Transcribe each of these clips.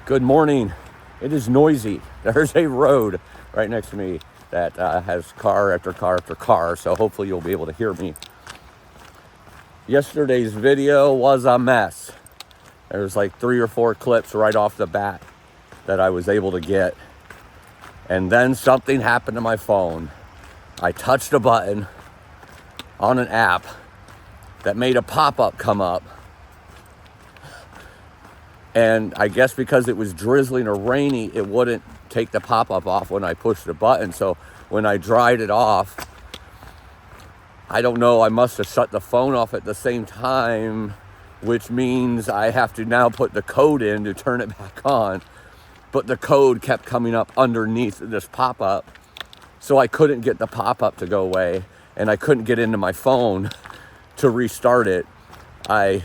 Good morning. It is noisy. There's a road right next to me that has car after car after car, so hopefully you'll be able to hear me. Yesterday's video was a mess. There's like 3 or 4 clips right off the bat that I was able to get. And then something happened to my phone. I touched a button on an app that made a pop-up come up. And I guess because it was drizzling or rainy, it wouldn't take the pop-up off when I pushed the button. So when I dried it off, I don't know, I must have shut the phone off at the same time, which means I have to now put the code in to turn it back on. But the code kept coming up underneath this pop-up, so I couldn't get the pop-up to go away, and I couldn't get into my phone to restart it. I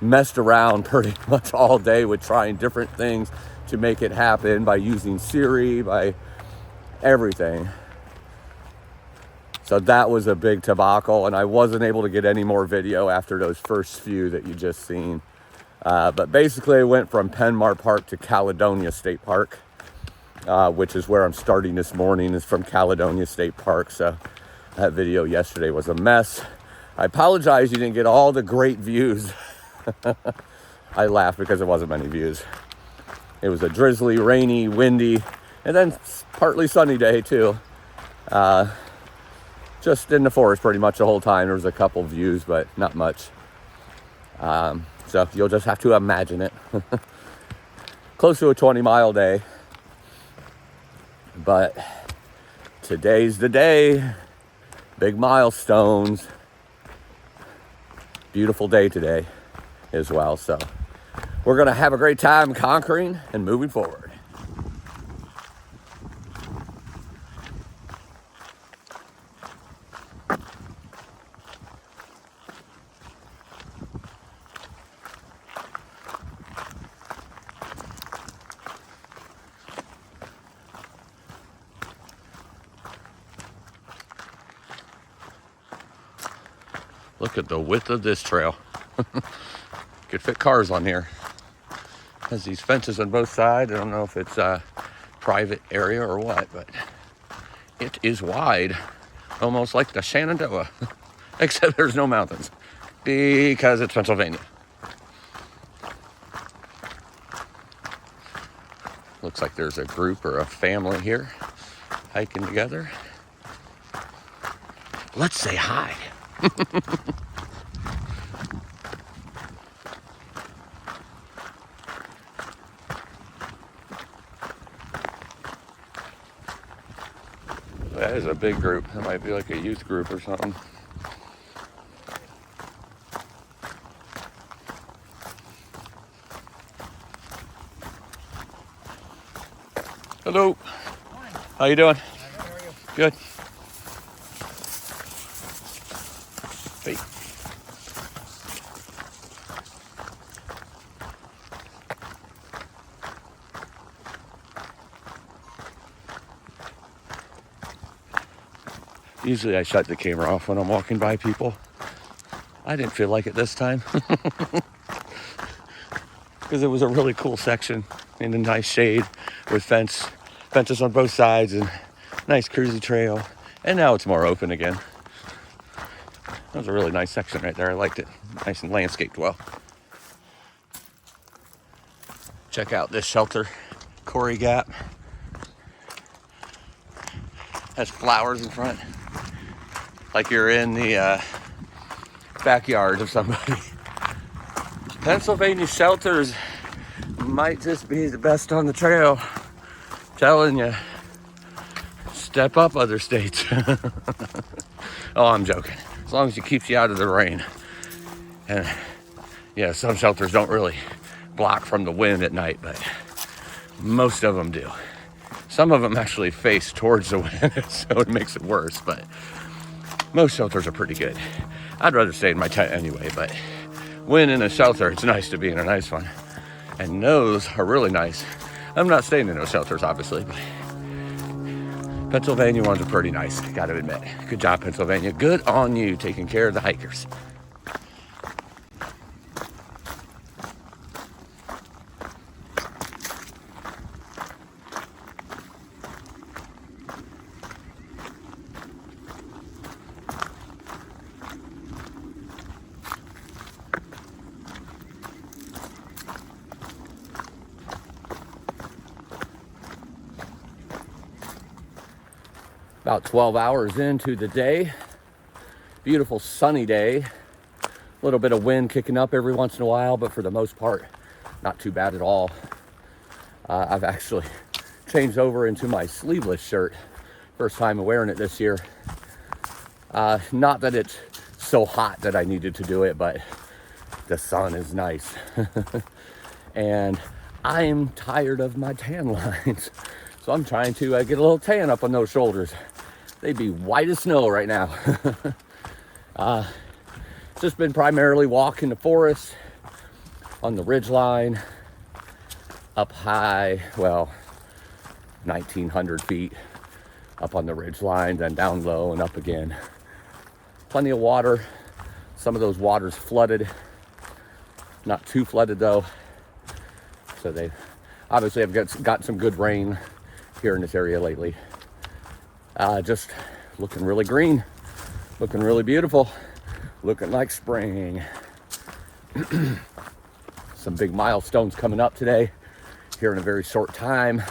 messed around pretty much all day with trying different things to make it happen, by using Siri, by everything. So that was a big debacle, and I wasn't able to get any more video after those first few that you just seen. But basically I went from Penmar Park to Caledonia State Park, which is where I'm starting this morning, is from Caledonia State Park. So that video yesterday was a mess. I apologize you didn't get all the great views. I laughed because there wasn't many views. It was a drizzly, rainy, windy, and then partly sunny day too. Just in the forest pretty much the whole time. There was a couple views, but not much. So you'll just have to imagine it. Close to a 20-mile day. But today's the day. Big milestones. Beautiful day today as well. So we're going to have a great time conquering and moving forward. Look at the width of this trail. Could fit cars on here. Has these fences on both sides. I don't know if it's a private area or what, but it is wide, almost like the Shenandoah, except there's no mountains because it's Pennsylvania. Looks like there's a group or a family here hiking together. Let's say hi. That is a big group. That might be like a youth group or something. Hello. Morning. How you doing? How are you? Good. Hey. Usually I shut the camera off when I'm walking by people. I didn't feel like it this time. Because it was a really cool section in a nice shade with fences on both sides and nice cruisy trail. And now it's more open again. That was a really nice section right there. I liked it. Nice and landscaped well. Check out this shelter, Corey Gap. Has flowers in front, like you're in the backyard of somebody. Pennsylvania shelters might just be the best on the trail. Telling you, step up other states. Oh, I'm joking. As long as it keeps you out of the rain. And yeah, some shelters don't really block from the wind at night, but most of them do. Some of them actually face towards the wind, so it makes it worse, but most shelters are pretty good. I'd rather stay in my tent anyway, but when in a shelter, it's nice to be in a nice one. And those are really nice. I'm not staying in those shelters, obviously, but Pennsylvania ones are pretty nice, gotta admit. Good job, Pennsylvania. Good on you taking care of the hikers. About 12 hours into the day. Beautiful sunny day. A little bit of wind kicking up every once in a while, but for the most part, not too bad at all. I've actually changed over into my sleeveless shirt. First time wearing it this year. Not that it's so hot that I needed to do it, but the sun is nice. And I am tired of my tan lines. So I'm trying to get a little tan up on those shoulders. They'd be white as snow right now. Just been primarily walking the forest on the ridge line, up high, well, 1,900 feet up on the ridge line, then down low and up again. Plenty of water. Some of those waters flooded. Not too flooded though. So they obviously have got some good rain here in this area lately. Just looking really green, looking really beautiful, looking like spring. Some big milestones coming up today here in a very short time.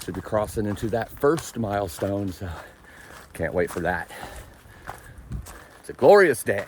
Should be crossing into that first milestone, so can't wait for that. It's a glorious day.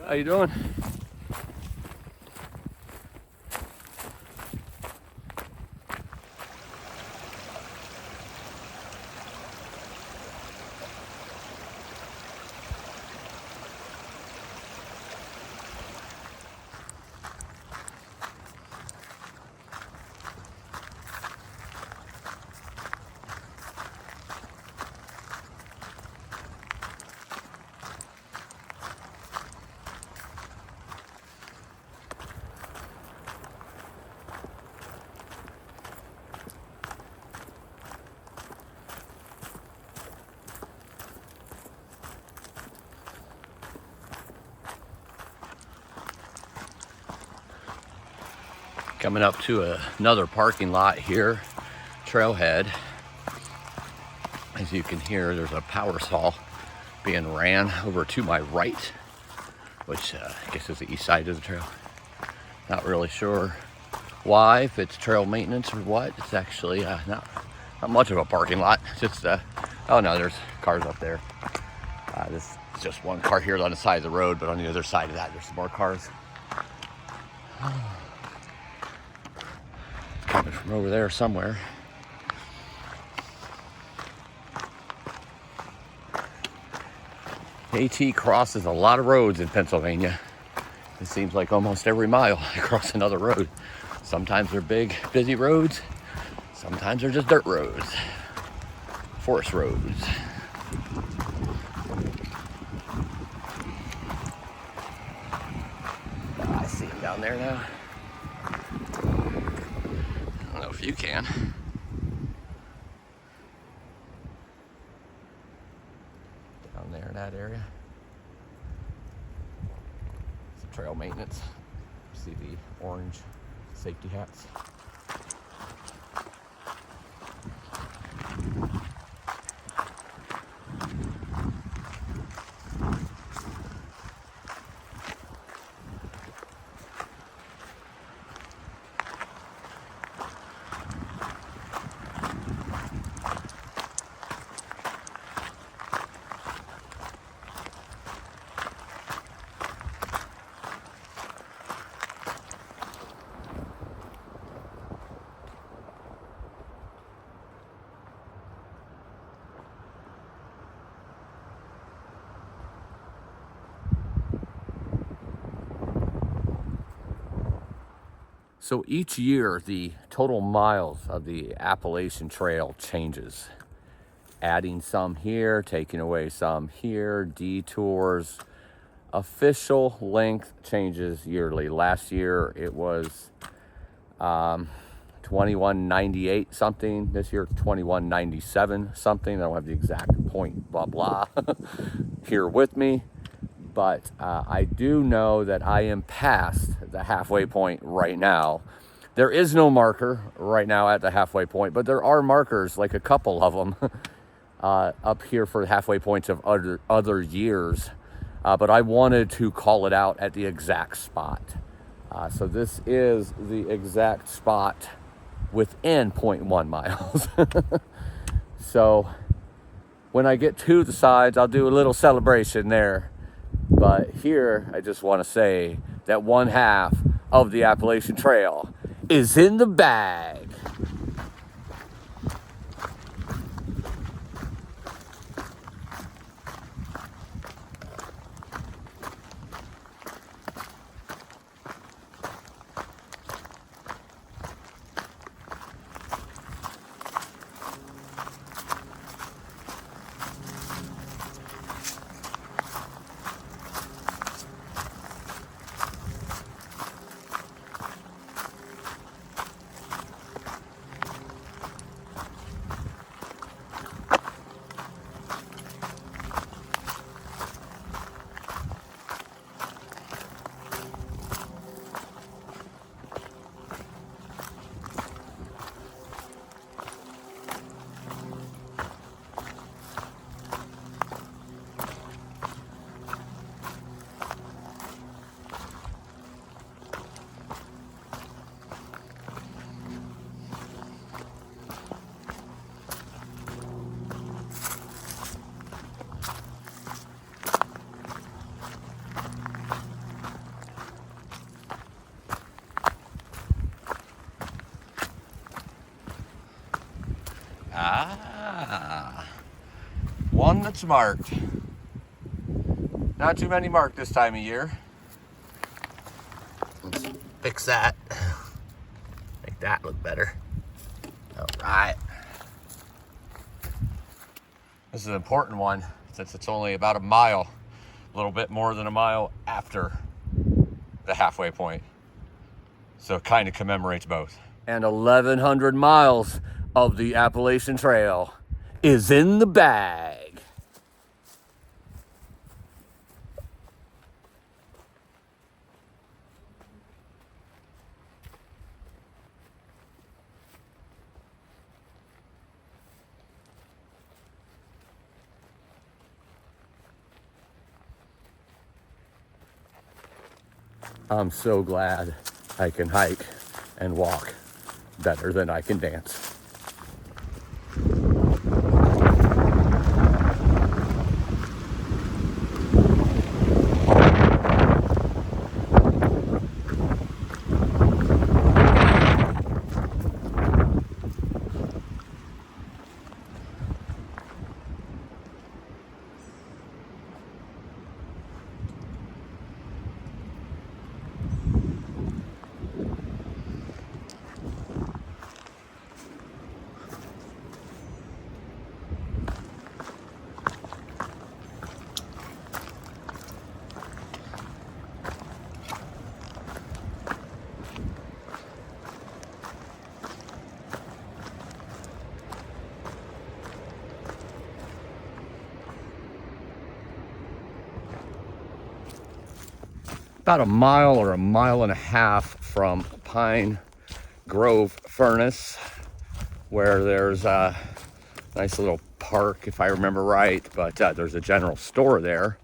How you doing? Coming up to another parking lot here, trailhead. As you can hear, there's a power saw being ran over to my right, which I guess is the east side of the trail. Not really sure why, if it's trail maintenance or what. It's actually not much of a parking lot. It's just, oh no, there's cars up there. This is just one car here on the side of the road, but on the other side of that, there's some more cars. Coming from over there somewhere. AT crosses a lot of roads in Pennsylvania. It seems like almost every mile I cross another road. Sometimes they're big, busy roads. Sometimes they're just dirt roads, forest roads. I see him down there now. I don't know if you can. Down there in that area. Some trail maintenance. See the orange safety hats. So each year, the total miles of the Appalachian Trail changes. Adding some here, taking away some here, detours. Official length changes yearly. Last year it was 2198 something. This year 2197 something. I don't have the exact point, blah, blah, here with me. But I do know that I am past the halfway point right now. There is no marker right now at the halfway point, but there are markers, like a couple of them, up here for the halfway points of other years. But I wanted to call it out at the exact spot. So this is the exact spot within 0.1 miles. So when I get to the sides, I'll do a little celebration there. But here, I just want to say that one half of the Appalachian Trail is in the bag. One that's marked. Not too many marked this time of year. Let's fix that. Make that look better. All right. This is an important one since it's only about a mile, a little bit more than a mile after the halfway point. So it kind of commemorates both. And 1,100 miles of the Appalachian Trail is in the bag. I'm so glad I can hike and walk better than I can dance. about a mile or a mile and a half from Pine Grove Furnace, where there's a nice little park, if I remember right, but there's a general store there,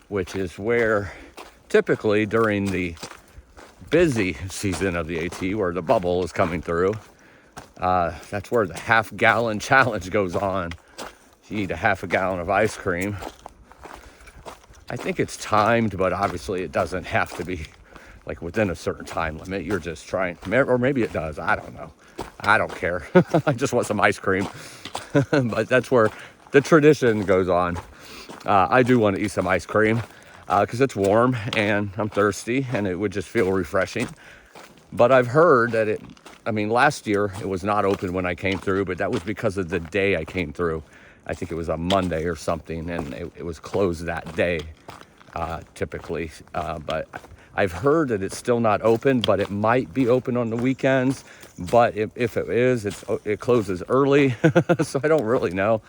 which is where typically during the busy season of the AT, where the bubble is coming through, that's where the half-gallon challenge goes on. You eat a half a gallon of ice cream. I think it's timed, but obviously it doesn't have to be like within a certain time limit. You're just trying, or maybe it does. I don't know. I don't care. I just want some ice cream. But that's where the tradition goes on. I do want to eat some ice cream because it's warm and I'm thirsty and it would just feel refreshing. But I've heard that last year it was not open when I came through, but that was because of the day I came through. I think it was a Monday or something, and it was closed that day, typically. But I've heard that it's still not open, but it might be open on the weekends. But if it is, it closes early, so I don't really know.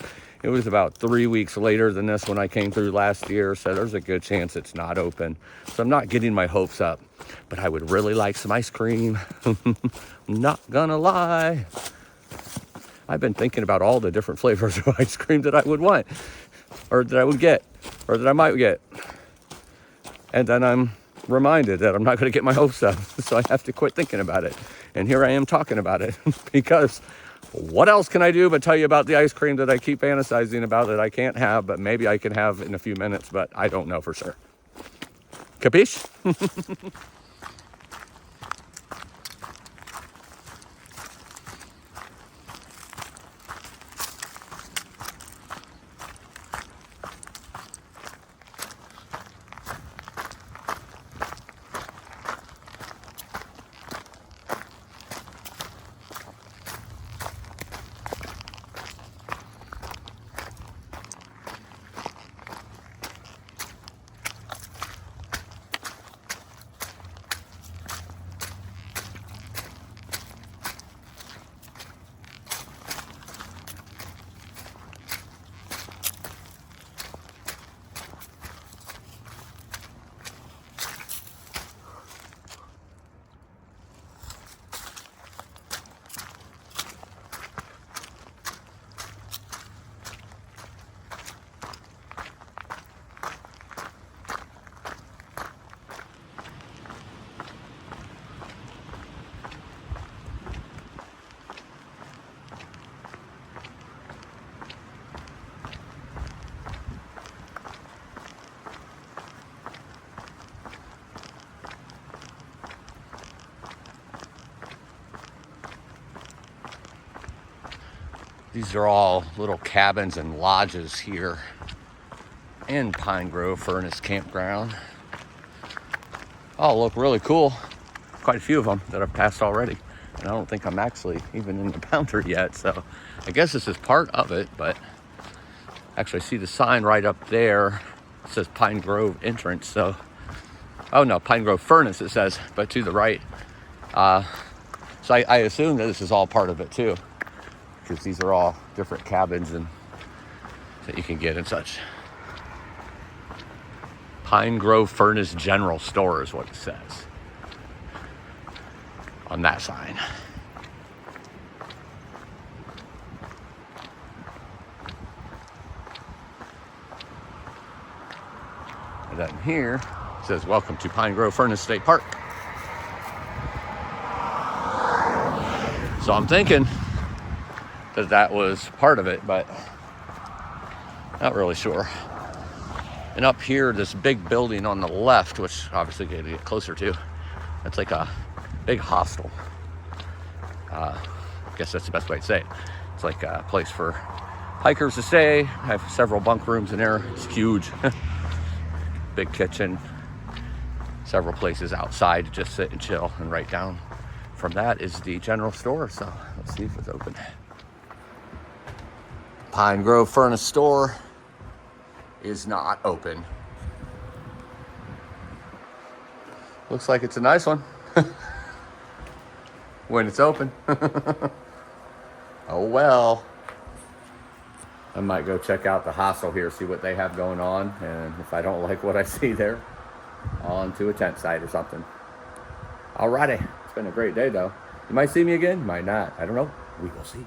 It was about 3 weeks later than this when I came through last year, so there's a good chance it's not open. So I'm not getting my hopes up, but I would really like some ice cream. I'm not gonna lie. I've been thinking about all the different flavors of ice cream that I would want, or that I would get, or that I might get. And then I'm reminded that I'm not going to get my hopes up, so I have to quit thinking about it. And here I am talking about it, because what else can I do but tell you about the ice cream that I keep fantasizing about that I can't have, but maybe I can have in a few minutes, but I don't know for sure. Capiche? These are all little cabins and lodges here in Pine Grove Furnace Campground. All look really cool. Quite a few of them that I've passed already. And I don't think I'm actually even in the boundary yet. So I guess this is part of it, but actually I see the sign right up there. It says Pine Grove entrance. So, oh no, Pine Grove Furnace it says, but to the right. So I assume that this is all part of it too, because these are all different cabins and that you can get and such. Pine Grove Furnace General Store is what it says on that sign. And then here it says, welcome to Pine Grove Furnace State Park. So I'm thinking that was part of it, but not really sure. And up here, this big building on the left, which obviously you gotta get closer to, that's like a big hostel. I guess that's the best way to say it. It's like a place for hikers to stay. I have several bunk rooms in there. It's huge. Big kitchen. Several places outside to just sit and chill. And right down from that is the general store. So let's see if it's open. Pine Grove Furnace Store is not open. Looks like it's a nice one. When it's open. Oh well. I might go check out the hostel here, see what they have going on, and if I don't like what I see there, onto a tent site or something. Alrighty, it's been a great day though. You might see me again, you might not. I don't know. We will see.